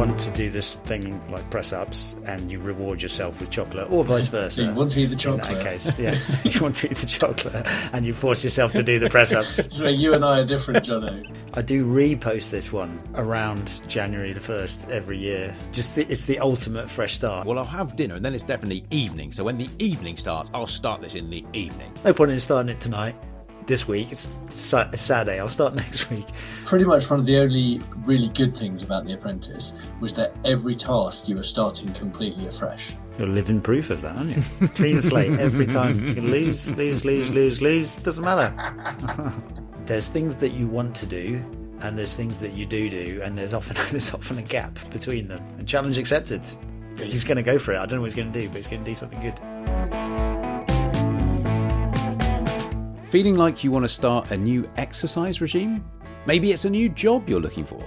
want to do this thing like press-ups and you reward yourself with chocolate, or vice versa. You want to eat the chocolate. In that case, yeah. You want to eat the chocolate and you force yourself to do the press-ups. That's where you and I are different, Jono. I do repost this one around January the 1st every year. It's the ultimate fresh start. Well, I'll have dinner and then it's definitely evening. So when the evening starts, I'll start this in the evening. No point in starting it tonight. This week, it's Saturday. I'll start next week. Pretty much one of the only really good things about The Apprentice was that every task you were starting completely afresh. You're living proof of that, aren't you? Clean slate every time. You can lose. Doesn't matter. There's things that you want to do, and there's things that you do, and there's often a gap between them. And challenge accepted. He's going to go for it. I don't know what he's going to do, but he's going to do something good. Feeling like you want to start a new exercise regime? Maybe it's a new job you're looking for.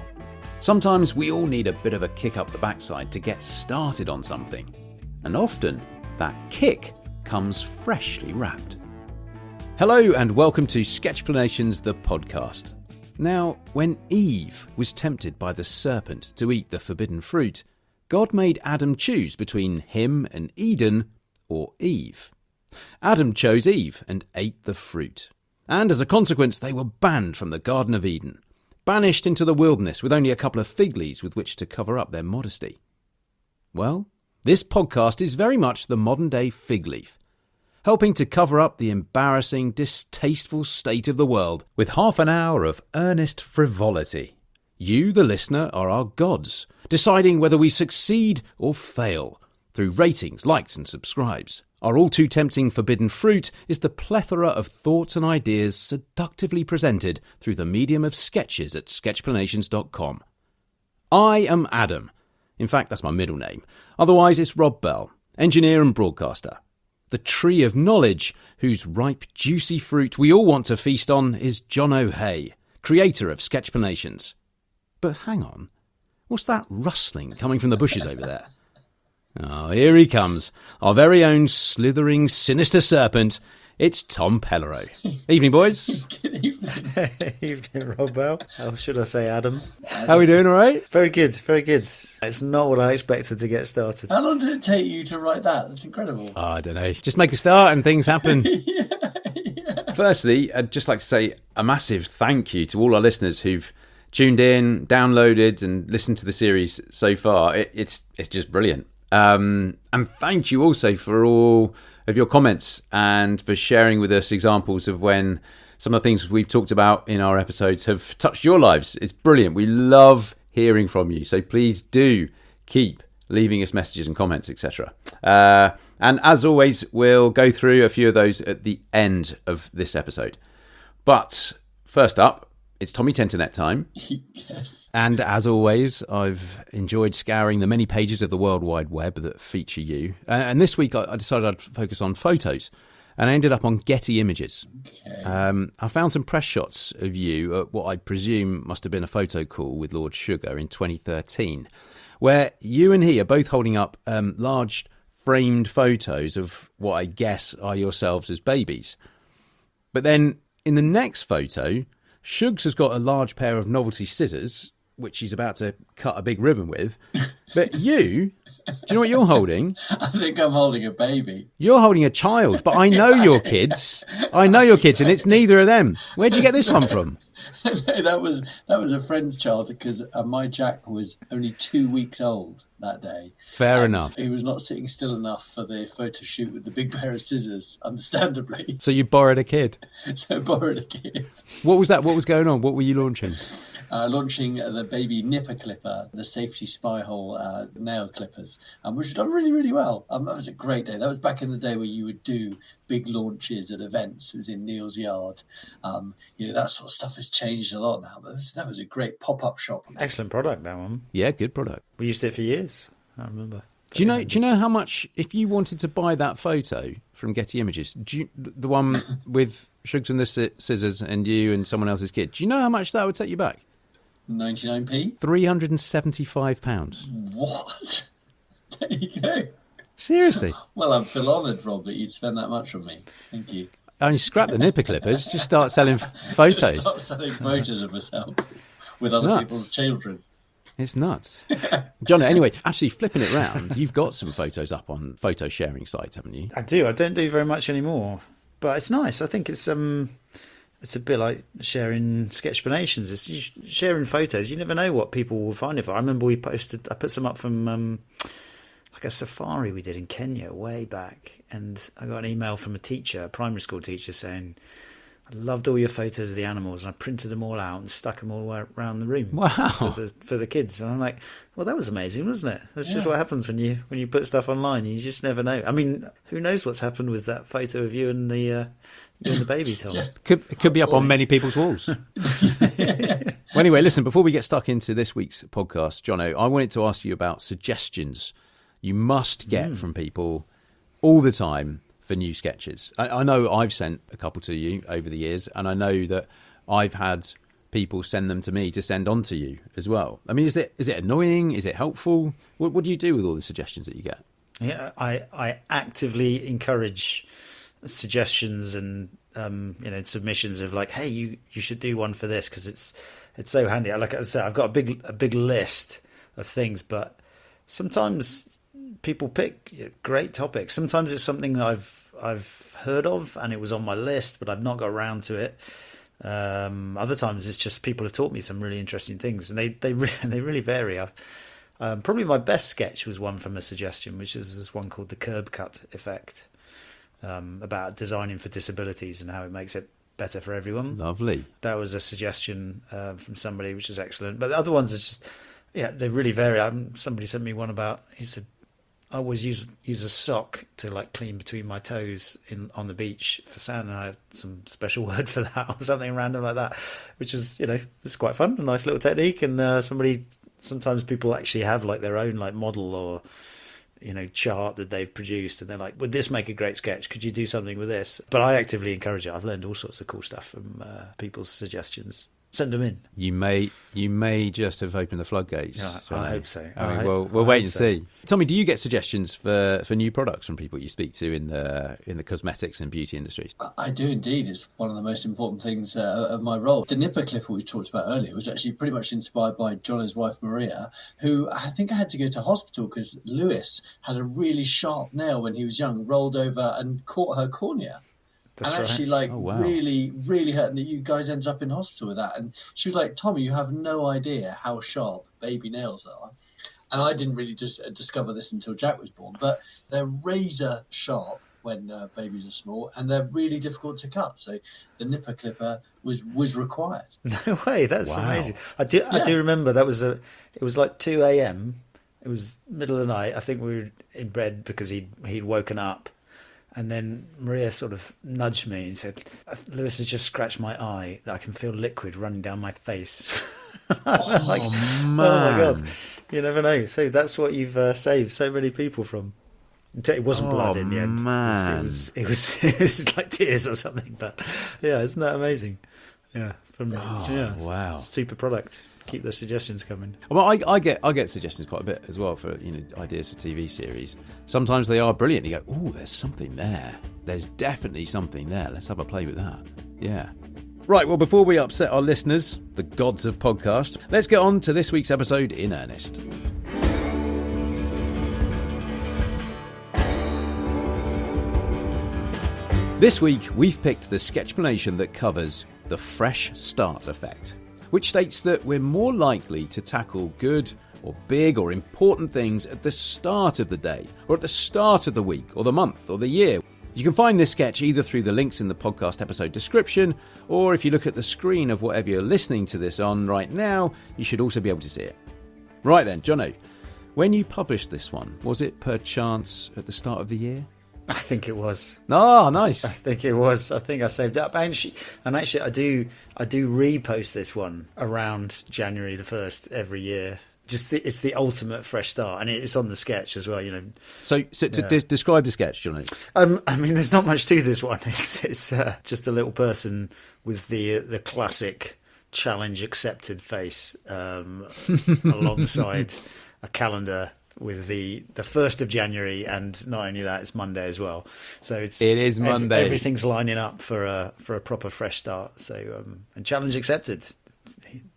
Sometimes we all need a bit of a kick up the backside to get started on something. And often, that kick comes freshly wrapped. Hello and welcome to Sketchplanations, the podcast. Now, when Eve was tempted by the serpent to eat the forbidden fruit, God made Adam choose between him and Eden or Eve. Adam chose Eve and ate the fruit. And as a consequence, they were banned from the Garden of Eden, banished into the wilderness with only a couple of fig leaves with which to cover up their modesty. Well, this podcast is very much the modern-day fig leaf, helping to cover up the embarrassing, distasteful state of the world with half an hour of earnest frivolity. You, the listener, are our gods, deciding whether we succeed or fail through ratings, likes and subscribes. Our all-too-tempting forbidden fruit is the plethora of thoughts and ideas seductively presented through the medium of sketches at sketchplanations.com. I am Adam. In fact, that's my middle name. Otherwise, it's Rob Bell, engineer and broadcaster. The tree of knowledge, whose ripe, juicy fruit we all want to feast on, is Jono, creator of Sketchplanations. But hang on, what's that rustling coming from the bushes over there? Oh, here he comes, our very own slithering, sinister serpent. It's Tom Pellerow. Evening, boys. Good evening. Evening, Rob Bell. How should I say, Adam? How are we doing, all right? Very good, very good. It's not what I expected to get started. How long did it take you to write that? That's incredible. Oh, I don't know. Just make a start and things happen. Yeah. Firstly, I'd just like to say a massive thank you to all our listeners who've tuned in, downloaded and listened to the series so far. It's just brilliant. And thank you also for all of your comments and for sharing with us examples of when some of the things we've talked about in our episodes have touched your lives. It's brilliant. We love hearing from you. So please do keep leaving us messages and comments, etc. And as always, we'll go through a few of those at the end of this episode. But first up, it's Tommy Tenternet time. Yes. And as always, I've enjoyed scouring the many pages of the World Wide Web that feature you. And this week I decided I'd focus on photos. And I ended up on Getty Images. Okay. I found some press shots of you at what I presume must have been a photo call with Lord Sugar in 2013, where you and he are both holding up large framed photos of what I guess are yourselves as babies. But then in the next photo, Shugs has got a large pair of novelty scissors, which he's about to cut a big ribbon with. But you, do you know what you're holding? I think I'm holding a baby. You're holding a child, but I know your kids. I know your kids, and it's neither of them. Where'd you get this one from? that was a friend's child because my Jack was only 2 weeks old that day. Fair enough. He was not sitting still enough for the photo shoot with the big pair of scissors, understandably. So you borrowed a kid. So I borrowed a kid. What was that? What was going on? What were you launching? Launching the baby nipper clipper, the safety spy hole nail clippers, which had done really, really well. That was a great day. That was back in the day where you would do big launches at events. It was in Neil's Yard. That sort of stuff has changed a lot now. But that was a great pop-up shop. Excellent product, that one. Yeah, good product. We used it for years. I remember. Do you know how much, if you wanted to buy that photo from Getty Images, the one with Shugs and the scissors and you and someone else's kid, do you know how much that would set you back? 99p? £375. What? There you go. Seriously? Well, I feel honoured, Rob, that you'd spend that much on me. Thank you. I mean, scrap the nipper clippers. Just start selling photos. Start selling photos of myself with It's other nuts. people's children. It's nuts. Jono, anyway, actually flipping it round, you've got some photos up on photo sharing sites, haven't you? I do. I don't do very much anymore, but it's nice. I think it's a bit like sharing sketchplanations. It's sharing photos. You never know what people will find it for. I remember I put some up from like a safari we did in Kenya way back, and I got an email from a primary school teacher, saying, I loved all your photos of the animals, and I printed them all out and stuck them all around the room. Wow. For the kids. And I'm like, well, that was amazing, wasn't it? That's just what happens when you put stuff online. You just never know. I mean, who knows what's happened with that photo of you and the baby, Tom? It could be up on many people's walls. Well, anyway, listen, before we get stuck into this week's podcast, Jono, I wanted to ask you about suggestions you must get from people all the time for new sketches. I know I've sent a couple to you over the years, and I know that I've had people send them to me to send on to you as well. I mean, is it annoying? Is it helpful? What do you do with all the suggestions that you get? Yeah, I actively encourage suggestions and submissions of like, hey, you should do one for this, because it's so handy. Like I said, I've got a big list of things, but sometimes people pick great topics. Sometimes it's something that I've heard of and it was on my list, but I've not got around to it. Other times it's just people have taught me some really interesting things, and they really vary. Probably my best sketch was one from a suggestion, which is this one called the curb cut effect, about designing for disabilities and how it makes it better for everyone. Lovely. That was a suggestion from somebody, which is excellent. But the other ones is just, they really vary. Somebody sent me one about, he said, I always use a sock to like clean between my toes on the beach for sand, and I had some special word for that or something random like that, which was, it's quite fun, a nice little technique. And sometimes people actually have like their own like model or chart that they've produced, and they're like, would this make a great sketch? Could you do something with this? But I actively encourage it. I've learned all sorts of cool stuff from people's suggestions. Send them in. You may just have opened the floodgates. Yeah, I hope so. We'll wait and see. Tommy, do you get suggestions for new products from people you speak to in the cosmetics and beauty industries? I do indeed. It's one of the most important things of my role. The nipper clipper we talked about earlier was actually pretty much inspired by Jono's wife Maria, who I think I had to go to hospital because Lewis had a really sharp nail when he was young, rolled over and caught her cornea. That's and actually, really, really hurt. And you guys ended up in hospital with that. And she was like, Tommy, you have no idea how sharp baby nails are. And I didn't really discover this until Jack was born. But they're razor sharp when babies are small, and they're really difficult to cut. So the nipper clipper was required. No way, that's amazing. I do remember it was like 2 a.m. It was middle of the night. I think we were in bed because he'd woken up. And then Maria sort of nudged me and said, Lewis has just scratched my eye. I can feel liquid running down my face. Man. Oh, my God. You never know. So that's what you've saved so many people from. It wasn't blood in the end. Man. It was like tears or something. But, yeah, isn't that amazing? Yeah. Wow. Super product. Keep the suggestions coming. Well, I get suggestions quite a bit as well for ideas for TV series. Sometimes they are brilliant. You go, oh, there's something there. There's definitely something there. Let's have a play with that. Yeah. Right, well, before we upset our listeners, the gods of podcast, let's get on to this week's episode in earnest. This week, we've picked the sketchplanation that covers the fresh start effect, which states that we're more likely to tackle good or big or important things at the start of the day, or at the start of the week, or the month, or the year. You can find this sketch either through the links in the podcast episode description, or if you look at the screen of whatever you're listening to this on right now, you should also be able to see it. Right then, Jono, when you published this one, was it perchance at the start of the year? I think it was. Oh, nice. I think it was. I think I saved it up. Actually, I do repost this one around January the 1st every year. It's the ultimate fresh start, and it's on the sketch as well. So describe the sketch, Johnny. I mean, there's not much to this one. It's just a little person with the classic challenge accepted face alongside a calendar with the 1st of January, and not only that, it's Monday as well. So it is Monday. Everything's lining up for a proper fresh start. So and challenge accepted.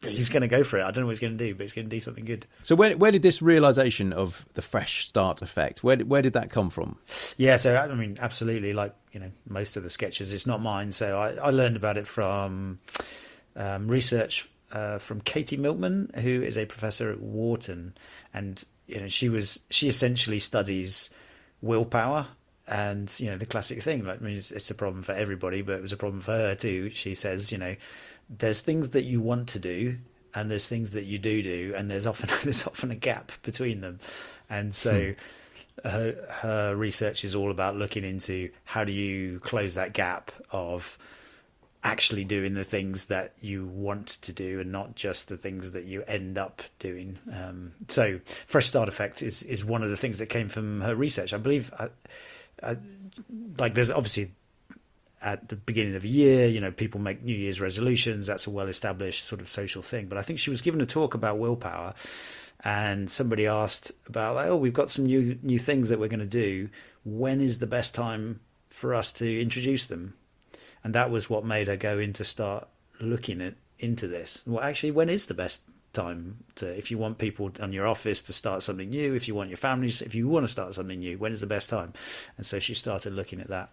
he's going to go for it. I don't know what he's going to do, but he's going to do something good. So where did this realization of the fresh start effect, where did that come from? Yeah, so I mean, absolutely. Like, most of the sketches, it's not mine. So I learned about it from research from Katie Milkman, who is a professor at Wharton, and she essentially studies willpower. And the classic thing, like, I mean, it's a problem for everybody, but it was a problem for her too. She says, there's things that you want to do, and there's things that you do, and there's often a gap between them. And so her research is all about looking into how do you close that gap of actually doing the things that you want to do and not just the things that you end up doing. So fresh start effect is one of the things that came from her research. I believe, like, there's obviously at the beginning of a year, people make New Year's resolutions. That's a well-established sort of social thing. But I think she was given a talk about willpower, and somebody asked about, like, we've got some new things that we're going to do. When is the best time for us to introduce them? And that was what made her go in to start looking into this. Well, actually, when is the best time if you want people on your office to start something new, if you want your families, if you want to start something new, when is the best time? And so she started looking at that.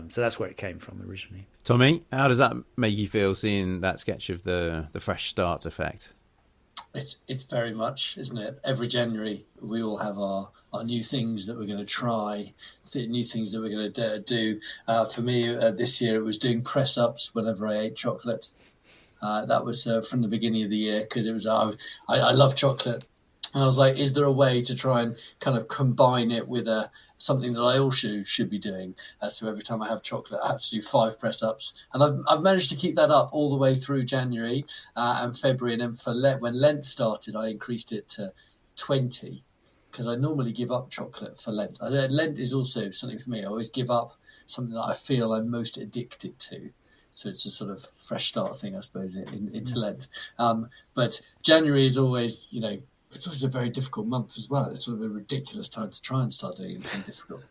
So that's where it came from originally. Tommy, how does that make you feel, seeing that sketch of the fresh start effect? It's very much, isn't it? Every January we all have our new things that we're going to try, new things that we're going to do. For me, this year it was doing press ups whenever I ate chocolate. That was from the beginning of the year, because it was I love chocolate, and I was like, is there a way to try and kind of combine it with something that I also should be doing? So every time I have chocolate, I have to do 5 press ups, and I've managed to keep that up all the way through January and February, and then for when Lent started, I increased it to 20, because I normally give up chocolate for Lent. Lent is also something for me. I always give up something that I feel I'm most addicted to. So it's a sort of fresh start thing, I suppose, into Lent. But January is always, it's always a very difficult month as well. It's sort of a ridiculous time to try and start doing anything difficult.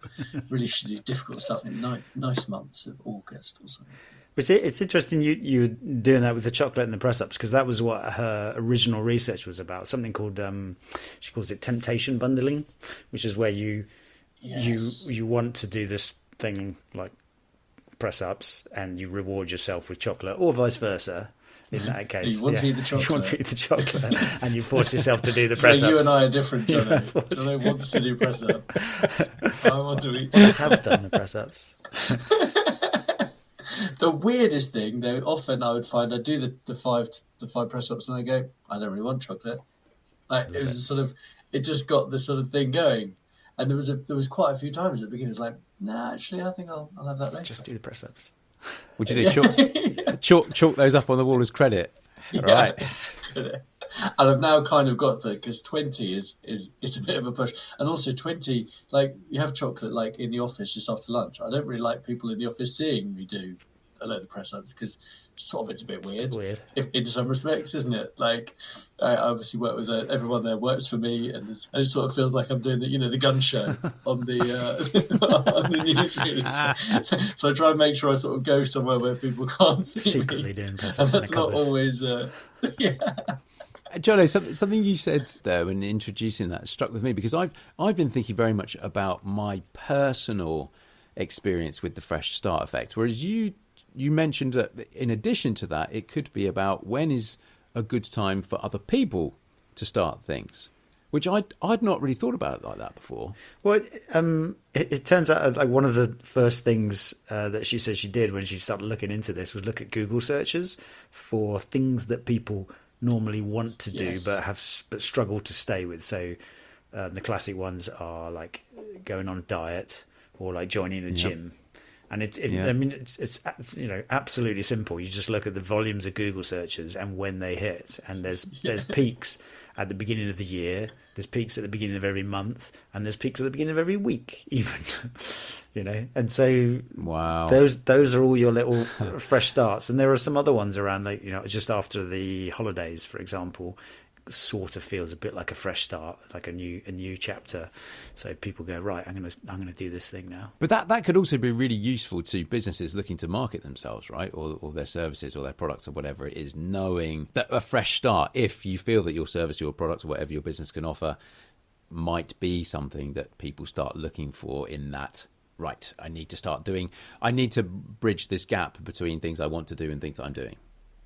Really should do difficult stuff in nice months of August or something. It's interesting you were doing that with the chocolate and the press-ups, because that was what her original research was about. Something called, she calls it temptation bundling, which is where you want to do this thing like press-ups and you reward yourself with chocolate, or vice versa. In that case, you want to eat the chocolate. You want to eat the chocolate, and you force yourself to do the so press-ups. You and I are different, Jono. Jono wants to do press-up. I want to eat. I have done the press-ups. The weirdest thing, though, often I would find I do the five press-ups and I go, I don't really want chocolate. Like, it was a sort of, it just got the sort of thing going, and there was quite a few times at the beginning. It was like, nah, actually, I think I'll have that later. Just do the press-ups. Would you do chalk those up on the wall as credit? Yeah. Right. And I've now kind of got because 20 is a bit of a push, and also 20, like, you have chocolate like in the office just after lunch. I don't really like people in the office seeing me do a load of press ups, because sort of it's a bit weird. If, in some respects, isn't it? Like, I obviously work with everyone there works for me, and it sort of feels like I'm doing the gun show on the on the newsread. So I try and make sure I sort of go somewhere where people can't see secretly me. Doing press And ups. that's not always. Yeah. Jono, something you said there when introducing that struck with me, because I've been thinking very much about my personal experience with the fresh start effect, whereas you mentioned that in addition to that, it could be about when is a good time for other people to start things, which I'd not really thought about it like that before. Well, it turns out like one of the first things that she said she did when she started looking into this was look at Google searches for things that people normally want to do but struggle to stay with. So the classic ones are like going on a diet or like joining a gym. And I mean, it's absolutely simple. You just look at the volumes of Google searches and when they hit, and there's peaks at the beginning of the year, there's peaks at the beginning of every month, and there's peaks at the beginning of every week, even. And so wow, those are all your little fresh starts. And there are some other ones around, like just after the holidays, for example. sort of feels a bit like a fresh start, like a new chapter. So people go, right, I'm gonna do this thing now. But that could also be really useful to businesses looking to market themselves, right, or their services or their products or whatever it is, knowing that a fresh start, if you feel that your service, your product, or whatever your business can offer, might be something that people start looking for in that. Right, I need to bridge this gap between things I want to do and things that I'm doing.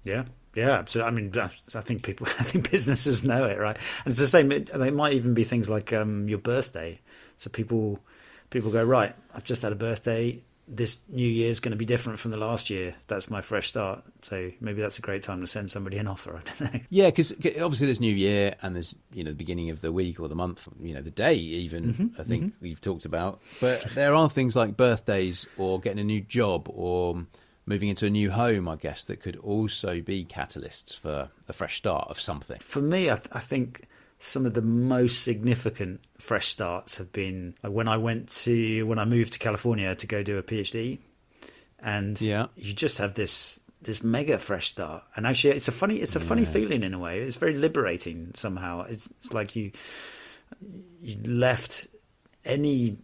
Yeah, absolutely. I mean, I think businesses know it, right? And it's the same. They might even be things like your birthday. So people go, right, I've just had a birthday. This new year is going to be different from the last year. That's my fresh start. So maybe that's a great time to send somebody an offer. I don't know. Yeah, because obviously there's New Year and there's the beginning of the week or the month, the day even. I think we've talked about. But there are things like birthdays or getting a new job or moving into a new home, I guess, that could also be catalysts for a fresh start of something. For me, I think some of the most significant fresh starts have been when I moved to California to go do a PhD, and you just have this mega fresh start. And actually, it's a funny feeling in a way. It's very liberating somehow. It's like you left any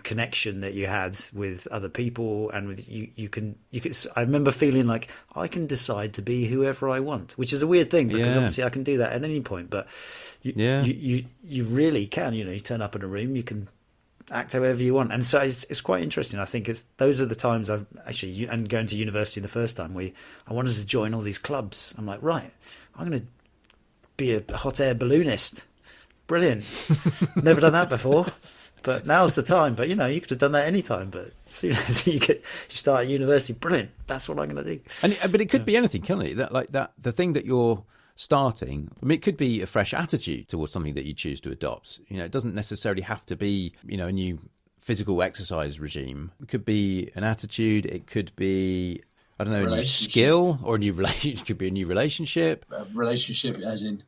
connection that you had with other people, and with you can I remember feeling like I can decide to be whoever I want, which is a weird thing because obviously I can do that at any point, but you really can. You turn up in a room, you can act however you want, and so it's quite interesting. I think those are the times I've actually, and going to university the first time, I wanted to join all these clubs. I'm like, right, I'm going to be a hot air balloonist. Brilliant. Never done that before. But now's the time. But, you could have done that any time. But as soon as you start at university, brilliant. That's what I'm going to do. But it could be anything, can't it? The thing that you're starting, it could be a fresh attitude towards something that you choose to adopt. It doesn't necessarily have to be, a new physical exercise regime. It could be an attitude. It could be, I don't know, a new skill or a new relationship. It could be a new relationship. A relationship as in,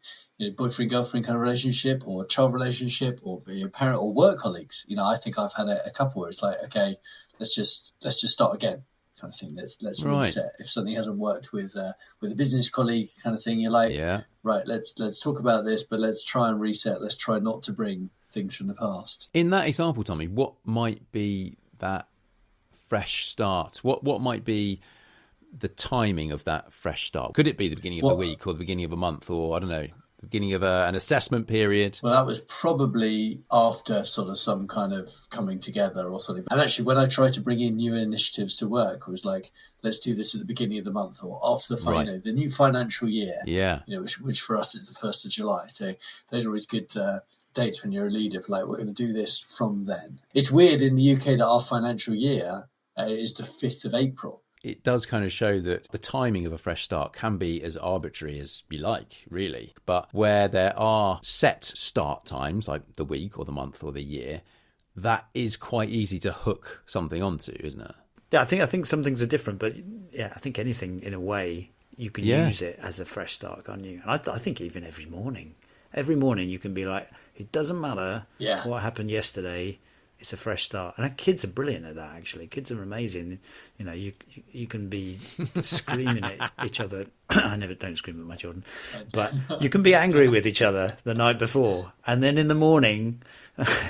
boyfriend, girlfriend kind of relationship, or child relationship, or be a parent or work colleagues. I think I've had a couple where it's like, okay, let's just start again, kind of thing. Let's reset. If something hasn't worked with a business colleague, kind of thing, you're like, right, let's talk about this, but let's try and reset. Let's try not to bring things from the past. In that example, Tommy, what might be that fresh start? What might be the timing of that fresh start? Could it be the beginning of the week or the beginning of a month, or I don't know, the beginning of an assessment period? Well, that was probably after sort of some kind of coming together or something. And actually, when I tried to bring in new initiatives to work, it was like, let's do this at the beginning of the month or after the new financial year. Yeah. Which for us is the 1st of July. So those are always good dates when you're a leader. Like, we're going to do this from then. It's weird in the UK that our financial year is the 5th of April. It does kind of show that the timing of a fresh start can be as arbitrary as you like, really. But where there are set start times, like the week or the month or the year, that is quite easy to hook something onto, isn't it? Yeah, I think some things are different, but I think anything in a way you can use it as a fresh start, can't you? And I think even every morning you can be like, it doesn't matter what happened yesterday. It's a fresh start. And kids are brilliant at that, actually. Kids are amazing. You can be screaming at each other. I don't scream at my children. But you can be angry with each other the night before. And then in the morning,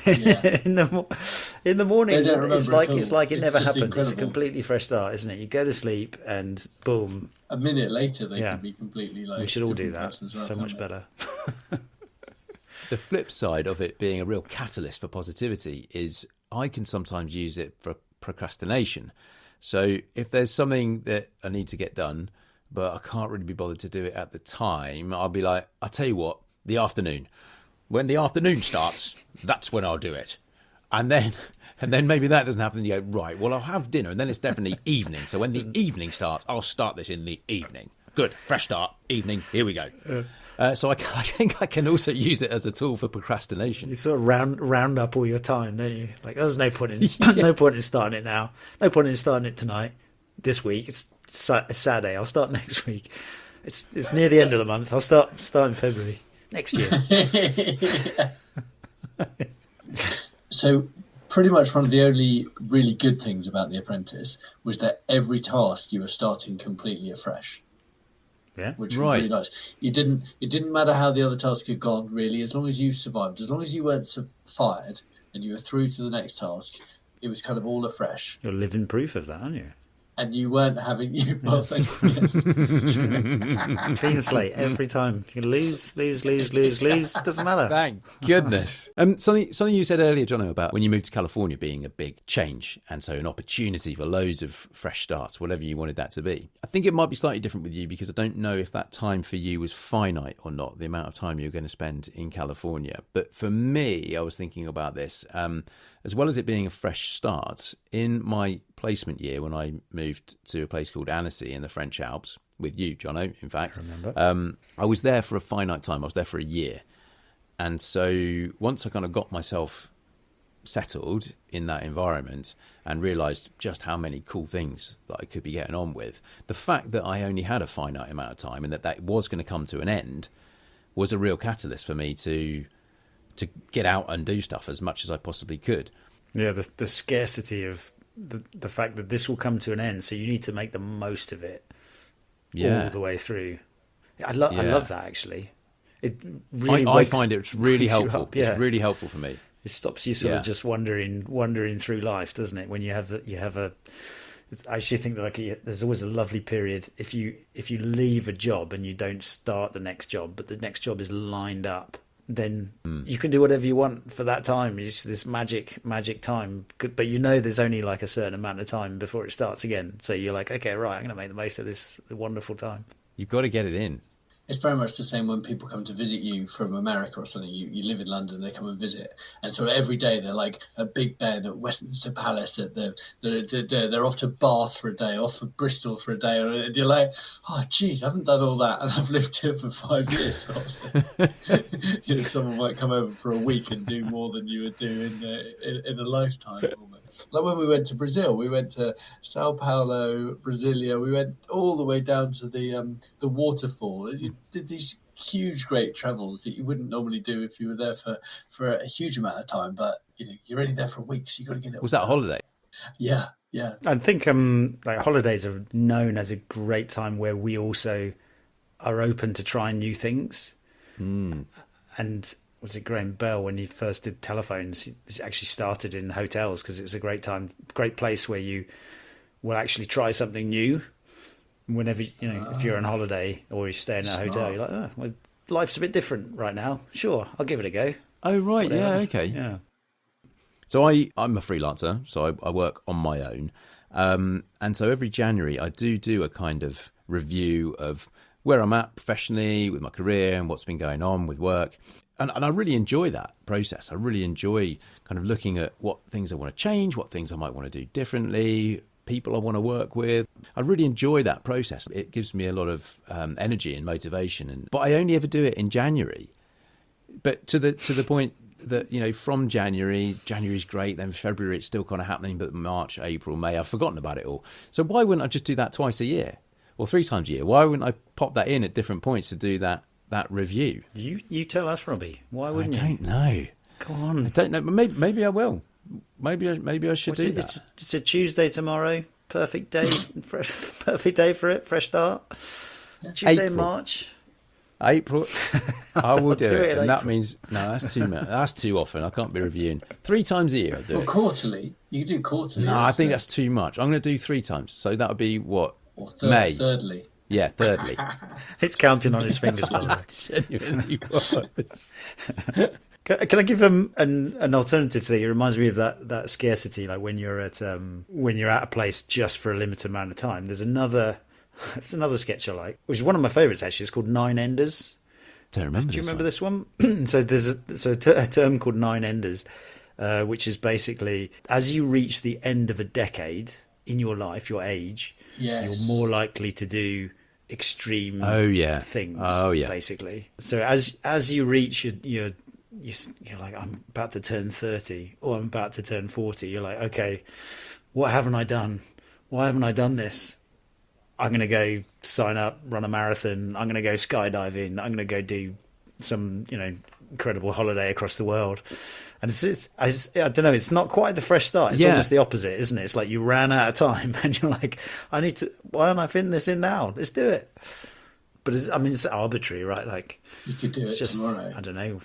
in the morning, it's like it never happened. Incredible. It's a completely fresh start, isn't it? You go to sleep and boom. A minute later, they can be completely like... We should all do that. So much better. The flip side of it being a real catalyst for positivity is I can sometimes use it for procrastination. So if there's something that I need to get done, but I can't really be bothered to do it at the time, I'll be like, I'll tell you what, the afternoon. When the afternoon starts, that's when I'll do it. And then maybe that doesn't happen. And you go, right, well, I'll have dinner. And then it's definitely evening. So when the evening starts, I'll start this in the evening. Good, fresh start, evening, here we go. So I think I can also use it as a tool for procrastination. You sort of round up all your time, don't you? Like, there's no point in no point in starting it now. No point in starting it tonight, this week. It's Saturday. I'll start next week. It's near the end of the month. I'll start in February next year. So pretty much one of the only really good things about The Apprentice was that every task you were starting completely afresh. Yeah. which was Right. really nice. It didn't matter how the other task had gone, really, as long as you survived, as long as you weren't fired and you were through to the next task, it was kind of all afresh. You're living proof of that, aren't you? And you weren't having well, thank you. Yes, it's true. Clean slate every time. You can lose. Doesn't matter. Thank goodness. Something you said earlier, Jono, about when you moved to California being a big change, and so an opportunity for loads of fresh starts, whatever you wanted that to be. I think it might be slightly different with you because I don't know if that time for you was finite or not, the amount of time you were going to spend in California. But for me, I was thinking about this, as well as it being a fresh start, in my placement year when I moved to a place called Annecy in the French Alps, with you, Jono, in fact. I remember. I was there for a finite time. I was there for a year. And so once I kind of got myself settled in that environment and realised just how many cool things that I could be getting on with, the fact that I only had a finite amount of time and that was going to come to an end was a real catalyst for me to get out and do stuff as much as I possibly could. Yeah, the scarcity of the fact that this will come to an end, so you need to make the most of it all the way through. I love that, actually. It really I find it's really wakes you helpful. up, yeah. It's really helpful for me. It stops you sort of just wandering through life, doesn't it? When you have I actually think that there's always a lovely period if you leave a job and you don't start the next job, but the next job is lined up. Then you can do whatever you want for that time. It's this magic time. But there's only like a certain amount of time before it starts again. So you're like, okay, right, I'm going to make the most of this wonderful time. You've got to get it in. It's very much the same when people come to visit you from America or something. You live in London, they come and visit, and so every day they're like at Big Ben, at Westminster Palace, they're off to Bath for a day, off to Bristol for a day, and you're like, oh, geez, I haven't done all that, and I've lived here for 5 years. So someone might come over for a week and do more than you would do in a lifetime almost. Like when we went to Brazil, we went to Sao Paulo, Brasilia. We went all the way down to the waterfall. You did these huge, great travels that you wouldn't normally do if you were there for a huge amount of time. But you're only there for a week, so you've got to get it. Was that a holiday? Yeah. I think like holidays are known as a great time where we also are open to trying new things. And was it Graham Bell when he first did telephones? He actually started in hotels because it's a great place where you will actually try something new. Whenever if you're on holiday or you're staying at a hotel, you're like, oh, well, life's a bit different right now. Sure, I'll give it a go. Oh right, whatever. Yeah, okay, yeah. So I'm a freelancer, so I work on my own, and so every January I do a kind of review of where I'm at professionally with my career and what's been going on with work. And I really enjoy that process. I really enjoy kind of looking at what things I want to change, what things I might want to do differently, people I want to work with. I really enjoy that process. It gives me a lot of energy and motivation. But I only ever do it in January. But to the point that, from January's great, then February it's still kind of happening, but March, April, May, I've forgotten about it all. So why wouldn't I just do that twice a year or 3 times a year? Why wouldn't I pop that in at different points to do that review? You tell us, Robbie. Why wouldn't you? I don't know. Go on. I don't know. But maybe I will. Maybe I should do that. It's a Tuesday tomorrow. Perfect day. Perfect day for it. Fresh start. Tuesday in March. April. I will do it. And that April. means that's too much. That's too often. I can't be reviewing 3 times a year. I'll do it. Quarterly. You can do quarterly. No, I think that's too much. I'm going to do 3 times. So that would be what? Or May. Thirdly. Yeah, thirdly. It's counting on his fingers, by the way. Genuinely was. Can I give him an alternative thing? It reminds me of that scarcity, like when you're at a place just for a limited amount of time. There's another sketch I like, which is one of my favourites actually. It's called Nine Enders. Don't remember. Do you remember this one? So there's a term called Nine Enders, which is basically as you reach the end of a decade in your life, your age, yes, you're more likely to do extreme things. Oh yeah. Basically. So as you reach you're like, I'm about to turn 30 or I'm about to turn 40. You're like, okay, what haven't I done? Why haven't I done this? I'm going to go sign up, run a marathon. I'm going to go skydiving. I'm going to go do some, incredible holiday across the world. And I don't know, it's not quite the fresh start. It's almost the opposite, isn't it? It's like you ran out of time and you're like, why don't I fit this in now? Let's do it. But it's arbitrary, right? Like You could do it's it just tomorrow. I don't know.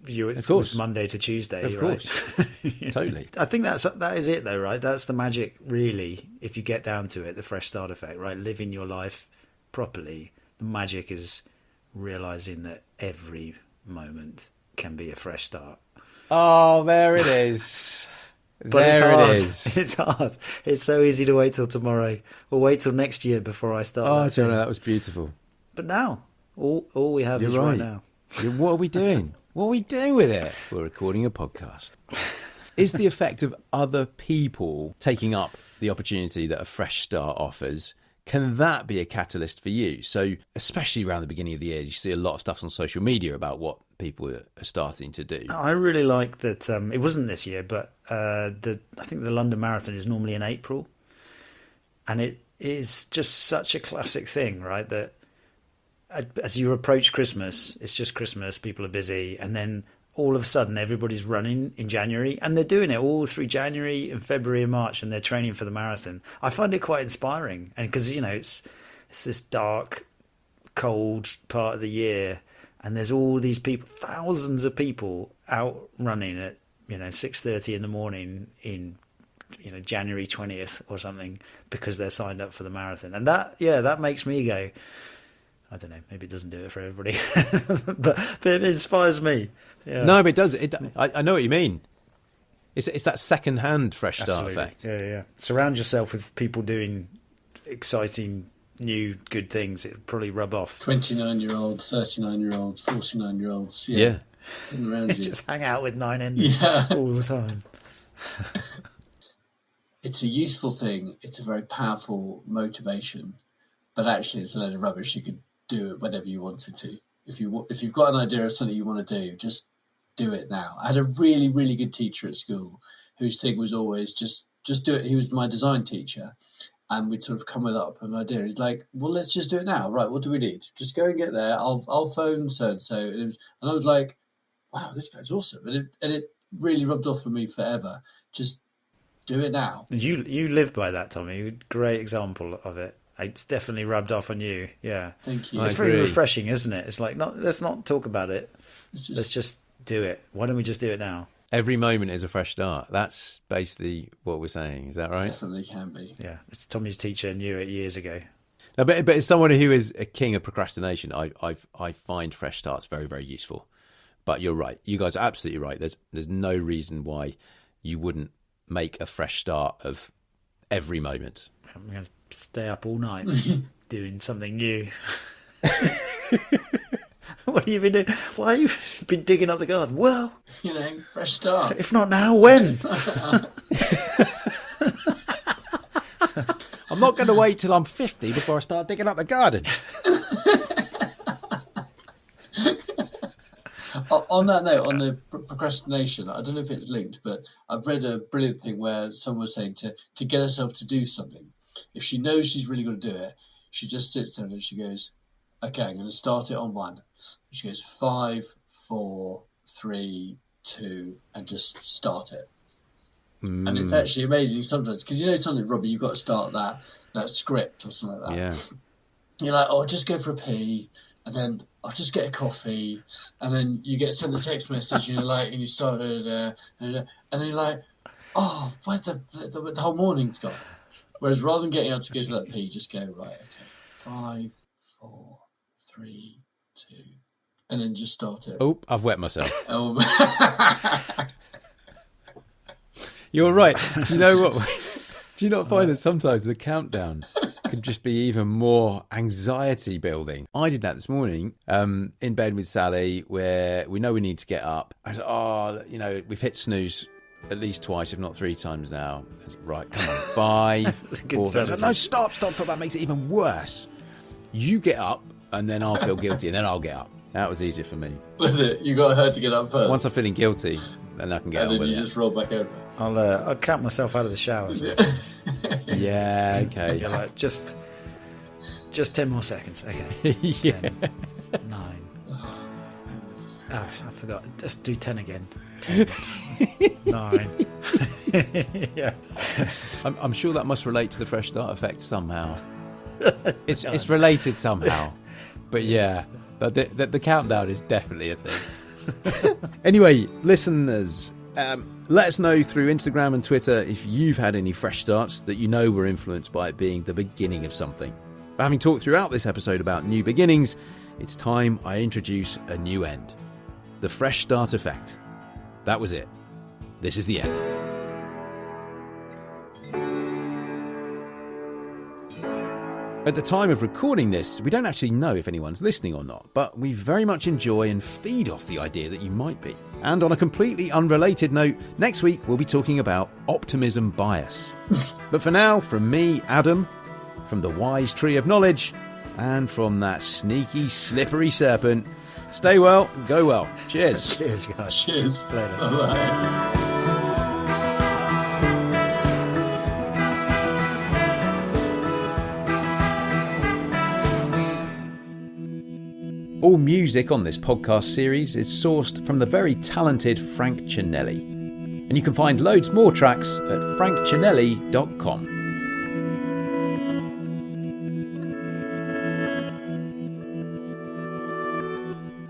Of course. It's Monday to Tuesday, Of course. right? Totally. I think that is it, though, right? That's the magic, really. If you get down to it, the fresh start effect, right? Living your life properly. The magic is realizing that every moment can be a fresh start. Oh, there it is. But there it's hard. it is. It's hard. It's so easy to wait till tomorrow or wait till next year before I start. Oh, that thing. Jono, that was beautiful. But now, all we have You're is right now. What are we doing? What are we doing with it? We're recording a podcast. Is the effect of other people taking up the opportunity that a fresh start offers, can that be a catalyst for you? So, especially around the beginning of the year, you see a lot of stuff on social media about what people are starting to do. I really like that. It wasn't this year, but I think the London Marathon is normally in April, and it is just such a classic thing, right? That as you approach Christmas, it's just Christmas, people are busy, and then all of a sudden everybody's running in January, and they're doing it all through January and February and March, and they're training for the marathon. I find it quite inspiring, and because it's this dark, cold part of the year, and there's all these people, thousands of people out running at 6:30 in the morning in January 20th or something because they're signed up for the marathon, and that makes me go, I don't know, maybe it doesn't do it for everybody, but it inspires me. Yeah. No, but it does. I know what you mean. It's that second-hand fresh start Absolutely. effect. Yeah. Surround yourself with people doing exciting, new, good things. It'll probably rub off. 29-year-olds, 39-year-olds, 49-year-olds. Yeah. Around you. Just hang out with 9-enders all the time. It's a useful thing. It's a very powerful motivation, but actually it's a load of rubbish. You could do it whenever you wanted to. If you've got an idea of something you want to do, just do it now. I had a really, really good teacher at school whose thing was always just do it. He was my design teacher, and we'd sort of come up with an idea. He's like, well, let's just do it now. Right, what do we need? Just go and get there. I'll phone so-and-so. And I was like, wow, this guy's awesome. And it really rubbed off for me forever. Just do it now. You live by that, Tommy. Great example of it. It's definitely rubbed off on you. Yeah. Thank you. It's very refreshing, isn't it? It's like, let's not talk about it. Let's just do it. Why don't we just do it now? Every moment is a fresh start. That's basically what we're saying. Is that right? Definitely can be. Yeah. It's Tommy's teacher knew it years ago. No, but as someone who is a king of procrastination, I find fresh starts very, very useful. But you're right. You guys are absolutely right. There's no reason why you wouldn't make a fresh start of every moment. I'm going to stay up all night doing something new. What have you been doing? Why have you been digging up the garden? Well, fresh start. If not now, when? I'm not going to wait till I'm 50 before I start digging up the garden. On that note, on the procrastination, I don't know if it's linked, but I've read a brilliant thing where someone was saying to get herself to do something, if she knows she's really going to do it, she just sits there and she goes, okay, I'm going to start it on 1. She goes 5, 4, 3, 2, and just start it. And it's actually amazing sometimes, because something, Robbie, you've got to start that script or something like that. Yeah. You're like, I'll just go for a pee, and then I'll just get a coffee, and then you get sent a text message, and you're like, and you start, and then you're like, oh, where the whole morning's gone. Whereas rather than getting out to go to that pee, just go, right, okay, 5, 4, 3, 2, and then just start it. Oh, I've wet myself. You're right. Do you know what? Do you not find that sometimes the countdown could just be even more anxiety building? I did that this morning in bed with Sally, where we know we need to get up. I said, we've hit snooze at least twice, if not 3 times now. I said, right, come on, 5, 4. Said, no, stop. That makes it even worse. You get up, and then I'll feel guilty, and then I'll get up. That was easier for me. Was it? You got her to get up first? Once I'm feeling guilty, then I can get up with it. And then you just roll back over. I'll count myself out of the shower. Yeah, okay. You're like, just 10 more seconds. Okay. Yeah. 10, 9. Oh, I forgot. Just do 10 again. 10, 9. Yeah. I'm sure that must relate to the fresh start effect somehow. It's related somehow. But yeah, the countdown is definitely a thing. Anyway, listeners, let us know through Instagram and Twitter if you've had any fresh starts that you know were influenced by it being the beginning of something. But having talked throughout this episode about new beginnings, it's time I introduce a new end. The fresh start effect. That was it. This is the end. At the time of recording this, we don't actually know if anyone's listening or not, but we very much enjoy and feed off the idea that you might be. And on a completely unrelated note, next week we'll be talking about optimism bias. But for now, from me, Adam, from the wise tree of knowledge, and from that sneaky, slippery serpent, stay well, go well. Cheers. Cheers, guys. Cheers. Later. Bye-bye. All music on this podcast series is sourced from the very talented Frank Cinelli. And you can find loads more tracks at frankcinelli.com.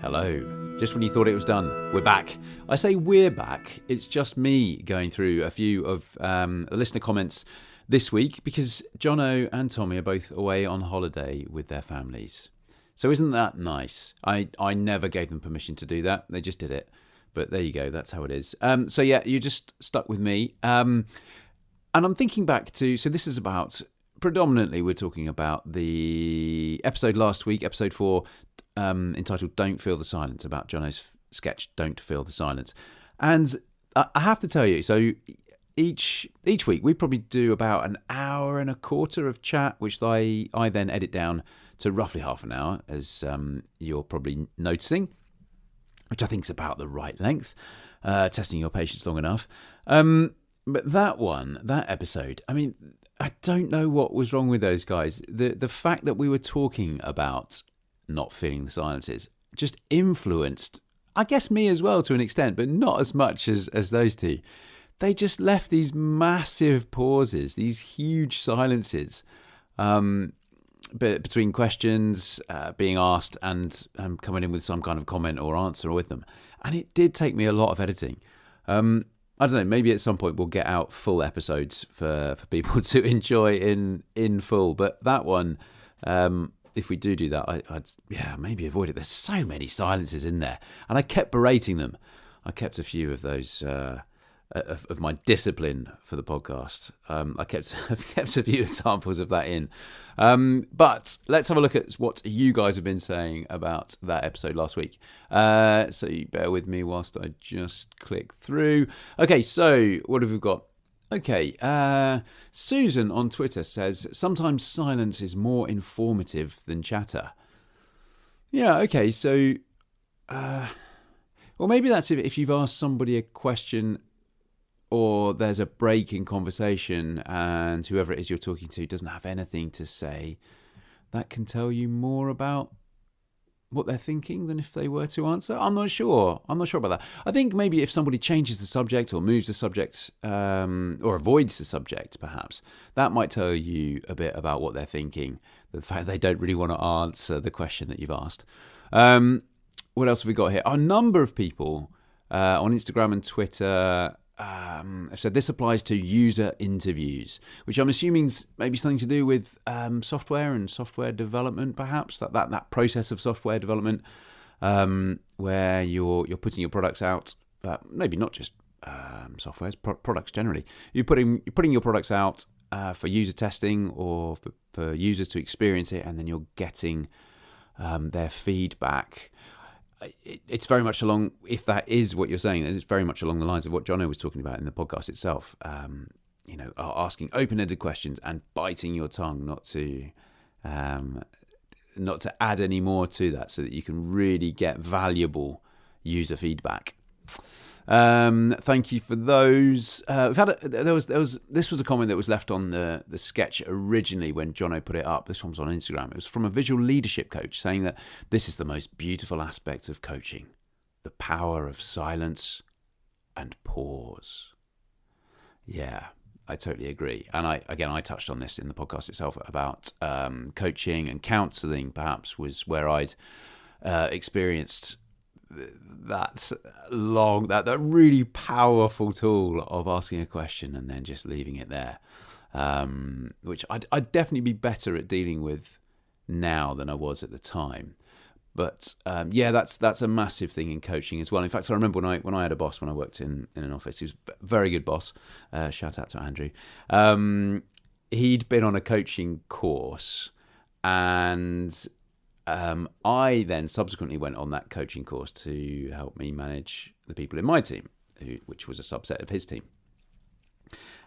Hello. Just when you thought it was done, we're back. I say we're back. It's just me going through a few of listener comments this week because Jono and Tommy are both away on holiday with their families. So isn't that nice? I never gave them permission to do that. They just did it. But there you go. That's how it is. So yeah, you just stuck with me. And I'm thinking back to... So this is about... Predominantly, we're talking about the episode last week, episode 4, entitled Don't Feel the Silence, about Jono's sketch Don't Feel the Silence. And I have to tell you, so each week we probably do about an hour and a quarter of chat, which I then edit down to roughly half an hour, as you're probably noticing, which I think is about the right length, testing your patience long enough. But that episode, I mean, I don't know what was wrong with those guys. The fact that we were talking about not feeling the silences just influenced, I guess, me as well to an extent, but not as much as those two. They just left these massive pauses, these huge silences, between questions being asked and coming in with some kind of comment or answer with them. And it did take me a lot of editing. I don't know, maybe at some point we'll get out full episodes for people to enjoy in full. But that one, if we do that, I'd maybe avoid it. There's so many silences in there. And I kept berating them. I kept a few of those... of my discipline for the podcast. I've kept a few examples of that in. But let's have a look at what you guys have been saying about that episode last week. So you bear with me whilst I just click through. Okay, so what have we got? Okay, Susan on Twitter says, sometimes silence is more informative than chatter. Yeah, okay, so... well, maybe that's if you've asked somebody a question... or there's a break in conversation and whoever it is you're talking to doesn't have anything to say, that can tell you more about what they're thinking than if they were to answer. I'm not sure about that. I think maybe if somebody changes the subject or moves the subject or avoids the subject, perhaps, that might tell you a bit about what they're thinking, the fact they don't really want to answer the question that you've asked. What else have we got here? A number of people on Instagram and Twitter... so this applies to user interviews, which I'm assuming is maybe something to do with software and software development, perhaps that process of software development, where you're putting your products out. Maybe not just softwares, products generally. You're putting your products out for user testing or for users to experience it, and then you're getting their feedback. It's very much along, if that is what you're saying, it's very much along the lines of what Jono was talking about in the podcast itself. Asking open-ended questions and biting your tongue not to add any more to that, so that you can really get valuable user feedback. Thank you for those. This was a comment that was left on the sketch originally when Jono put it up. This one was on Instagram. It was from a visual leadership coach saying that this is the most beautiful aspect of coaching, the power of silence and pause. Yeah, I totally agree. And I touched on this in the podcast itself about coaching and counselling. Perhaps was where I'd experienced that really powerful tool of asking a question and then just leaving it there, which I'd definitely be better at dealing with now than I was at the time. But that's a massive thing in coaching as well. In fact, I remember when I had a boss when I worked in an office. He was a very good boss. Shout out to Andrew. He'd been on a coaching course, and I then subsequently went on that coaching course to help me manage the people in my team, which was a subset of his team.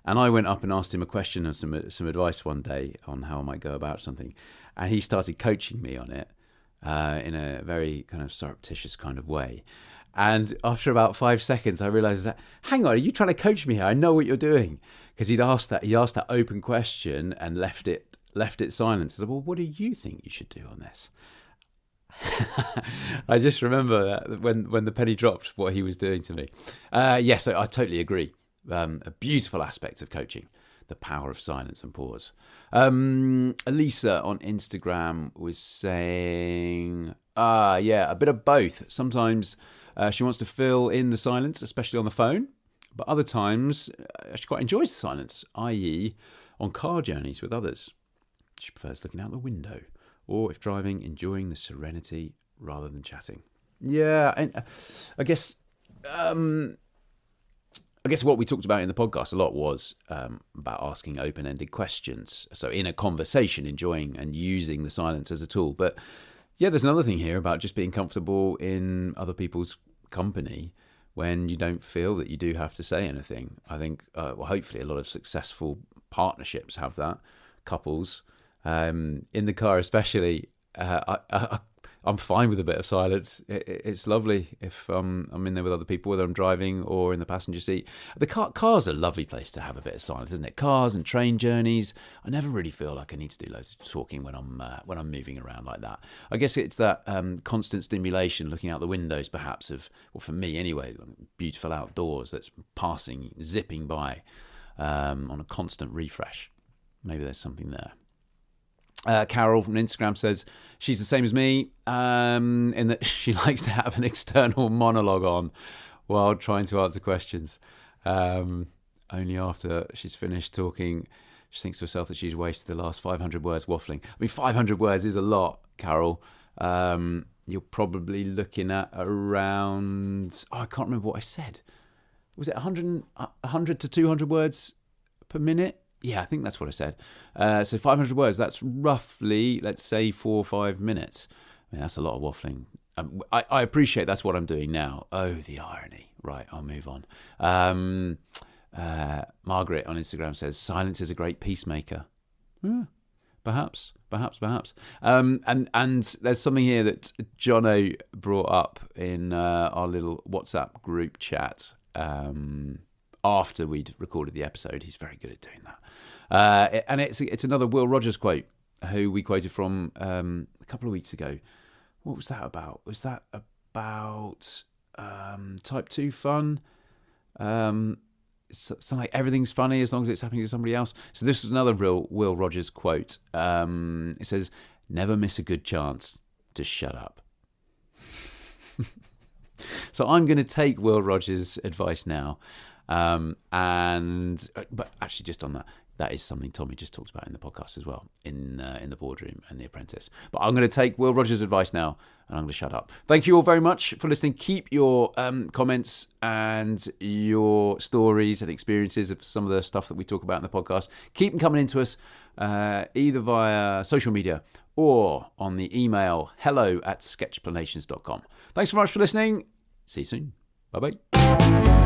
And I went up and asked him a question and some advice one day on how I might go about something, and he started coaching me on it. In a very kind of surreptitious kind of way. And after about 5 seconds, I realised that, hang on, are you trying to coach me here? I know what you're doing. Because he asked that open question and left it silent. I said, well, what do you think you should do on this? I just remember that when the penny dropped, what he was doing to me. Yes, I totally agree. A beautiful aspect of coaching. The power of silence and pause. Elisa on Instagram was saying, a bit of both. Sometimes she wants to fill in the silence, especially on the phone, but other times she quite enjoys the silence, i.e. on car journeys with others. She prefers looking out the window, or if driving, enjoying the serenity rather than chatting. Yeah, and I guess what we talked about in the podcast a lot was about asking open-ended questions. So in a conversation, enjoying and using the silence as a tool. But yeah, there's another thing here about just being comfortable in other people's company when you don't feel that you do have to say anything. I think, hopefully a lot of successful partnerships have that, couples. In the car especially, I'm fine with a bit of silence. It's lovely if I'm in there with other people, whether I'm driving or in the passenger seat. The car's a lovely place to have a bit of silence, isn't it? Cars and train journeys. I never really feel like I need to do loads of talking when I'm moving around like that. I guess it's that constant stimulation, looking out the windows, perhaps for me anyway, beautiful outdoors that's zipping by on a constant refresh. Maybe there's something there. Carol from Instagram says she's the same as me in that she likes to have an external monologue on while trying to answer questions. Only after she's finished talking, she thinks to herself that she's wasted the last 500 words waffling. I mean, 500 words is a lot, Carol. You're probably looking at around... I can't remember what I said. Was it 100 to 200 words per minute? Yeah, I think that's what I said. So 500 words, that's roughly, let's say, 4 or 5 minutes. I mean, that's a lot of waffling. I appreciate that's what I'm doing now. Oh, the irony. Right, I'll move on. Margaret on Instagram says, silence is a great peacemaker. Perhaps. And there's something here that Jono brought up in our little WhatsApp group chat after we'd recorded the episode. He's very good at doing that. And it's another Will Rogers quote, who we quoted from a couple of weeks ago. What was that about? Was that about type 2 fun? It's like everything's funny as long as it's happening to somebody else. So this was another real Will Rogers quote. It says, never miss a good chance. Just shut up. So I'm going to take Will Rogers' advice now. But actually just on that is something Tommy just talked about in the podcast as well, in the boardroom and The Apprentice. But I'm going to take Will Rogers' advice now, and I'm going to shut up. Thank you all very much for listening. Keep your comments and your stories and experiences of some of the stuff that we talk about in the podcast. Keep them coming into us, either via social media or on the email hello@sketchplanations.com. Thanks so much for listening. See you soon. Bye-bye.